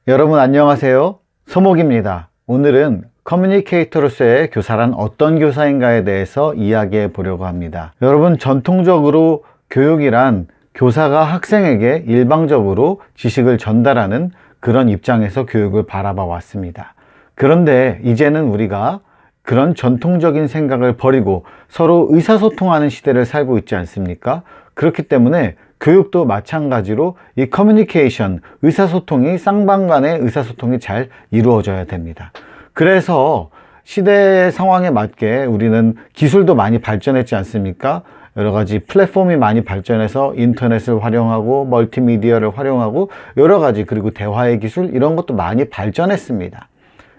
여러분 안녕하세요. 서목입니다. 오늘은 커뮤니케이터로서의 교사란 어떤 교사인가에 대해서 이야기해 보려고 합니다. 여러분, 전통적으로 교육이란 교사가 학생에게 일방적으로 지식을 전달하는 그런 입장에서 교육을 바라봐 왔습니다. 그런데 이제는 우리가 그런 전통적인 생각을 버리고 서로 의사소통하는 시대를 살고 있지 않습니까? 그렇기 때문에 교육도 마찬가지로 이 커뮤니케이션, 의사소통이 쌍방 간의 의사소통이 잘 이루어져야 됩니다. 그래서 시대의 상황에 맞게 우리는 기술도 많이 발전했지 않습니까? 여러 가지 플랫폼이 많이 발전해서 인터넷을 활용하고 멀티미디어를 활용하고 여러 가지, 그리고 대화의 기술 이런 것도 많이 발전했습니다.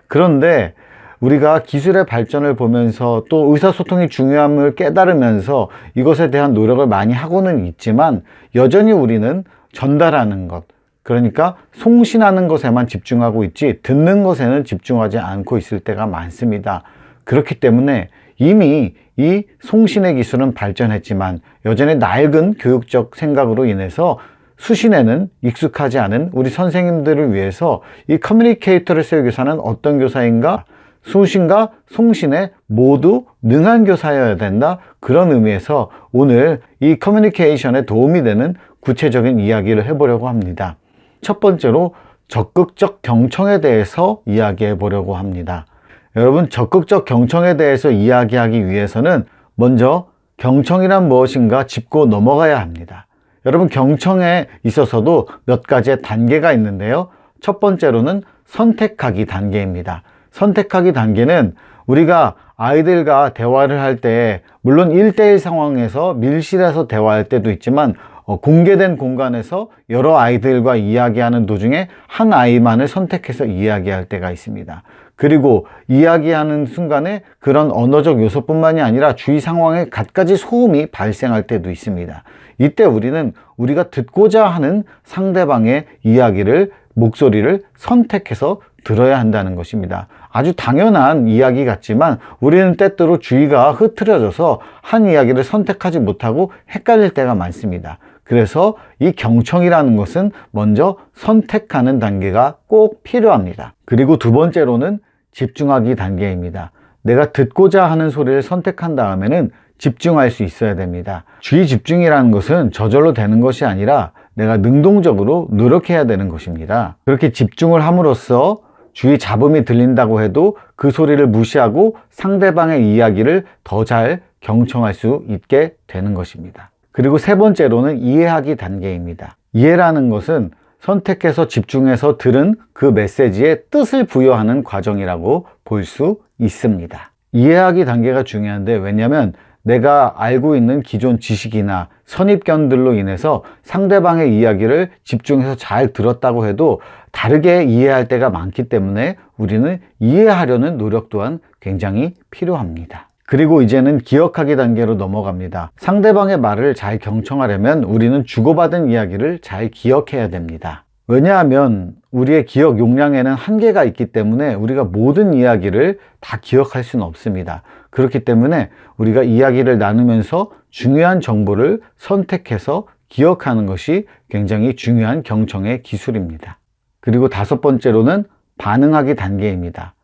그런데 우리가 기술의 발전을 보면서 또 의사소통이 중요함을 깨달으면서 이것에 대한 노력을 많이 하고는 있지만 여전히 우리는 전달하는 것, 그러니까 송신하는 것에만 집중하고 있지 듣는 것에는 집중하지 않고 있을 때가 많습니다. 그렇기 때문에 이미 이 송신의 기술은 발전했지만 여전히 낡은 교육적 생각으로 인해서 수신에는 익숙하지 않은 우리 선생님들을 위해서 이 커뮤니케이터로서의 교사는 어떤 교사인가? 수신과 송신에 모두 능한 교사여야 된다, 그런 의미에서 오늘 이 커뮤니케이션에 도움이 되는 구체적인 이야기를 해보려고 합니다. 첫 번째로 적극적 경청에 대해서 이야기해 보려고 합니다. 여러분, 적극적 경청에 대해서 이야기하기 위해서는 먼저 경청이란 무엇인가 짚고 넘어가야 합니다. 여러분, 경청에 있어서도 몇 가지의 단계가 있는데요. 첫 번째로는 선택하기 단계입니다. 선택하기 단계는 우리가 아이들과 대화를 할 때, 물론 1대1 상황에서 밀실에서 대화할 때도 있지만 공개된 공간에서 여러 아이들과 이야기하는 도중에 한 아이만을 선택해서 이야기할 때가 있습니다. 그리고 이야기하는 순간에 그런 언어적 요소뿐만이 아니라 주위 상황에 갖가지 소음이 발생할 때도 있습니다. 이때 우리는 우리가 듣고자 하는 상대방의 이야기를, 목소리를 선택해서 들어야 한다는 것입니다. 아주 당연한 이야기 같지만 우리는 때때로 주의가 흐트러져서 한 이야기를 선택하지 못하고 헷갈릴 때가 많습니다. 그래서 이 경청이라는 것은 먼저 선택하는 단계가 꼭 필요합니다. 그리고 두 번째로는 집중하기 단계입니다. 내가 듣고자 하는 소리를 선택한 다음에는 집중할 수 있어야 됩니다. 주의 집중이라는 것은 저절로 되는 것이 아니라 내가 능동적으로 노력해야 되는 것입니다. 그렇게 집중을 함으로써 주의 잡음이 들린다고 해도 그 소리를 무시하고 상대방의 이야기를 더 잘 경청할 수 있게 되는 것입니다. 그리고 세 번째로는 이해하기 단계입니다. 이해라는 것은 선택해서 집중해서 들은 그 메시지에 뜻을 부여하는 과정이라고 볼 수 있습니다. 이해하기 단계가 중요한데, 왜냐하면 내가 알고 있는 기존 지식이나 선입견들로 인해서 상대방의 이야기를 집중해서 잘 들었다고 해도 다르게 이해할 때가 많기 때문에 우리는 이해하려는 노력 또한 굉장히 필요합니다. 그리고 이제는 기억하기 단계로 넘어갑니다. 상대방의 말을 잘 경청하려면 우리는 주고받은 이야기를 잘 기억해야 됩니다. 왜냐하면 우리의 기억 용량에는 한계가 있기 때문에 우리가 모든 이야기를 다 기억할 수는 없습니다. 그렇기 때문에 우리가 이야기를 나누면서 중요한 정보를 선택해서 기억하는 것이 굉장히 중요한 경청의 기술입니다. 그리고 다섯 번째로는 반응하기 단계입니다.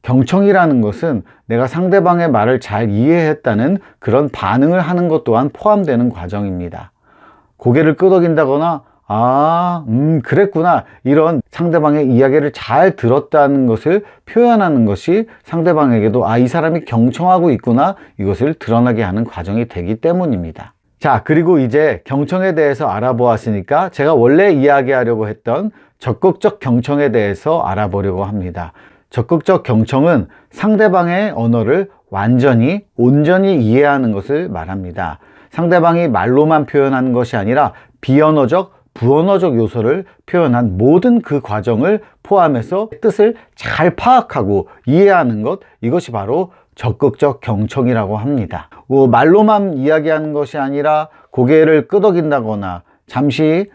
경청이라는 것은 내가 상대방의 말을 잘 이해했다는 그런 반응을 하는 것 또한 포함되는 과정입니다. 고개를 끄덕인다거나 그랬구나, 이런 상대방의 이야기를 잘 들었다는 것을 표현하는 것이 상대방에게도 이 사람이 경청하고 있구나, 이것을 드러나게 하는 과정이 되기 때문입니다. 자, 그리고 이제 경청에 대해서 알아보았으니까 제가 원래 이야기하려고 했던 적극적 경청에 대해서 알아보려고 합니다. 적극적 경청은 상대방의 언어를 완전히, 온전히 이해하는 것을 말합니다. 상대방이 말로만 표현하는 것이 아니라 비언어적, 부언어적 요소를 표현한 모든 그 과정을 포함해서 뜻을 잘 파악하고 이해하는 것, 이것이 바로 적극적 경청이라고 합니다. 말로만 이야기하는 것이 아니라 고개를 끄덕인다거나 잠시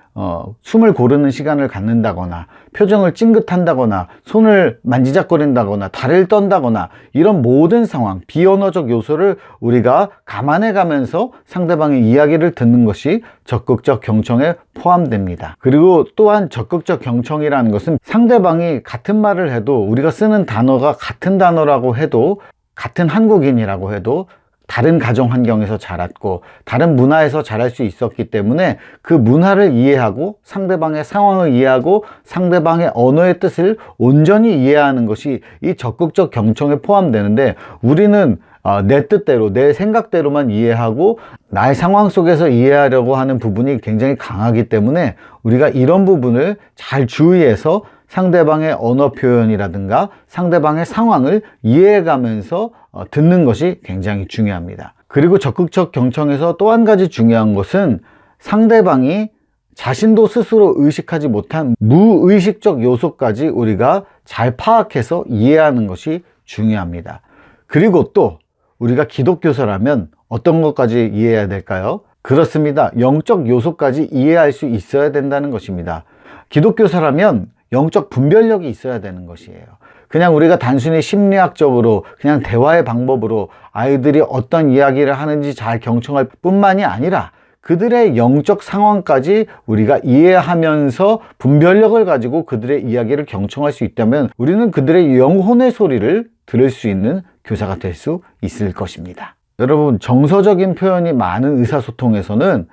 숨을 고르는 시간을 갖는다거나 표정을 찡긋한다거나 손을 만지작거린다거나 다리를 떤다거나 이런 모든 상황, 비언어적 요소를 우리가 감안해 가면서 상대방의 이야기를 듣는 것이 적극적 경청에 포함됩니다. 그리고 또한 적극적 경청이라는 것은 상대방이 같은 말을 해도, 우리가 쓰는 단어가 같은 단어라고 해도, 같은 한국인이라고 해도 다른 가정 환경에서 자랐고 다른 문화에서 자랄 수 있었기 때문에 그 문화를 이해하고 상대방의 상황을 이해하고 상대방의 언어의 뜻을 온전히 이해하는 것이 이 적극적 경청에 포함되는데, 우리는 내 뜻대로 내 생각대로만 이해하고 나의 상황 속에서 이해하려고 하는 부분이 굉장히 강하기 때문에 우리가 이런 부분을 잘 주의해서 상대방의 언어 표현이라든가 상대방의 상황을 이해해가면서 듣는 것이 굉장히 중요합니다. 그리고 적극적 경청에서 또 한 가지 중요한 것은 상대방이 자신도 스스로 의식하지 못한 무의식적 요소까지 우리가 잘 파악해서 이해하는 것이 중요합니다. 그리고 또 우리가 기독교서라면 어떤 것까지 이해해야 될까요? 그렇습니다. 영적 요소까지 이해할 수 있어야 된다는 것입니다. 기독교서라면 영적 분별력이 있어야 되는 것이에요. 그냥 우리가 단순히 심리학적으로 그냥 대화의 방법으로 아이들이 어떤 이야기를 하는지 잘 경청할 뿐만이 아니라 그들의 영적 상황까지 우리가 이해하면서 분별력을 가지고 그들의 이야기를 경청할 수 있다면 우리는 그들의 영혼의 소리를 들을 수 있는 교사가 될 수 있을 것입니다. 여러분, 정서적인 표현이 많은 의사소통에서는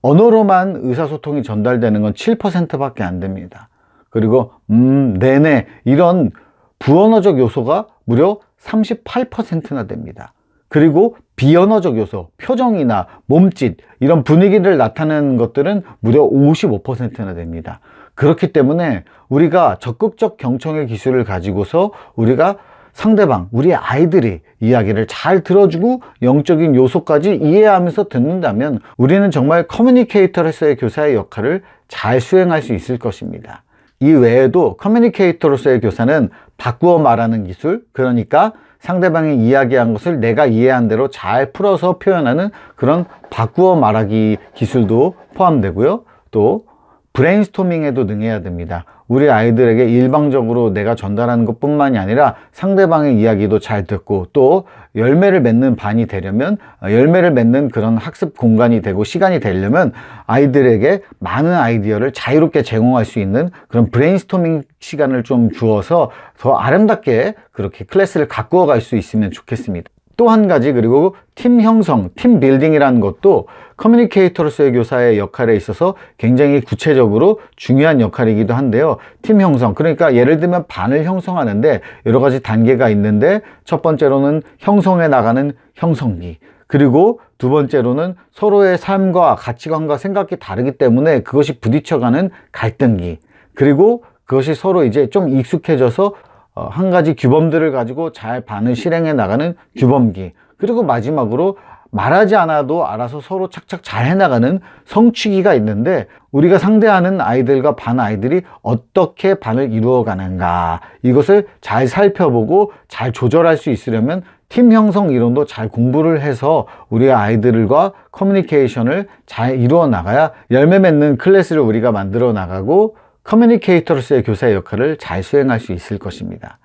언어로만 의사소통이 전달되는 건 7%밖에 안 됩니다. 그리고 네네 이런 부언어적 요소가 무려 38%나 됩니다. 그리고 비언어적 요소, 표정이나 몸짓 이런 분위기를 나타내는 것들은 무려 55%나 됩니다. 그렇기 때문에 우리가 적극적 경청의 기술을 가지고서 우리가 상대방, 우리 아이들이 이야기를 잘 들어주고 영적인 요소까지 이해하면서 듣는다면 우리는 정말 커뮤니케이터로서의 교사의 역할을 잘 수행할 수 있을 것입니다. 이 외에도 커뮤니케이터로서의 교사는 바꾸어 말하는 기술, 그러니까 상대방이 이야기한 것을 내가 이해한 대로 잘 풀어서 표현하는 그런 바꾸어 말하기 기술도 포함되고요. 또 브레인스토밍에도 능해야 됩니다. 우리 아이들에게 일방적으로 내가 전달하는 것뿐만이 아니라 상대방의 이야기도 잘 듣고 또 열매를 맺는 반이 되려면, 열매를 맺는 그런 학습 공간이 되고 시간이 되려면 아이들에게 많은 아이디어를 자유롭게 제공할 수 있는 그런 브레인스토밍 시간을 좀 주어서 더 아름답게 그렇게 클래스를 가꾸어 갈 수 있으면 좋겠습니다. 또 한 가지, 그리고 팀 형성, 팀 빌딩이라는 것도 커뮤니케이터로서의 교사의 역할에 있어서 굉장히 구체적으로 중요한 역할이기도 한데요. 팀 형성, 그러니까 예를 들면 반을 형성하는데 여러 가지 단계가 있는데 첫 번째로는 형성해 나가는 형성기, 그리고 두 번째로는 서로의 삶과 가치관과 생각이 다르기 때문에 그것이 부딪혀가는 갈등기, 그리고 그것이 서로 이제 좀 익숙해져서 한 가지 규범들을 가지고 잘 반을 실행해 나가는 규범기, 그리고 마지막으로 말하지 않아도 알아서 서로 착착 잘 해나가는 성취기가 있는데, 우리가 상대하는 아이들과 반 아이들이 어떻게 반을 이루어 가는가, 이것을 잘 살펴보고 잘 조절할 수 있으려면 팀 형성 이론도 잘 공부를 해서 우리 아이들과 커뮤니케이션을 잘 이루어 나가야 열매 맺는 클래스를 우리가 만들어 나가고 커뮤니케이터로서의 교사의 역할을 잘 수행할 수 있을 것입니다.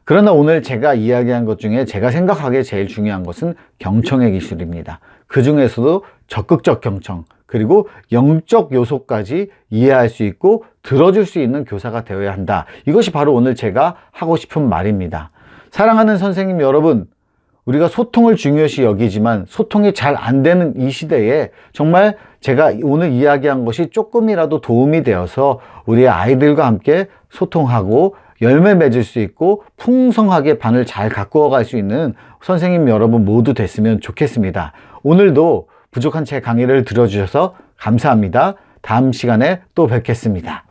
그러나 오늘 제가 이야기한 것 중에 제가 생각하기에 제일 중요한 것은 경청의 기술입니다. 그 중에서도 적극적 경청, 그리고 영적 요소까지 이해할 수 있고 들어줄 수 있는 교사가 되어야 한다. 이것이 바로 오늘 제가 하고 싶은 말입니다. 사랑하는 선생님 여러분, 우리가 소통을 중요시 여기지만 소통이 잘 안 되는 이 시대에 정말 제가 오늘 이야기한 것이 조금이라도 도움이 되어서 우리 아이들과 함께 소통하고 열매 맺을 수 있고 풍성하게 반을 잘 가꾸어 갈 수 있는 선생님 여러분 모두 됐으면 좋겠습니다. 오늘도 부족한 제 강의를 들어주셔서 감사합니다. 다음 시간에 또 뵙겠습니다.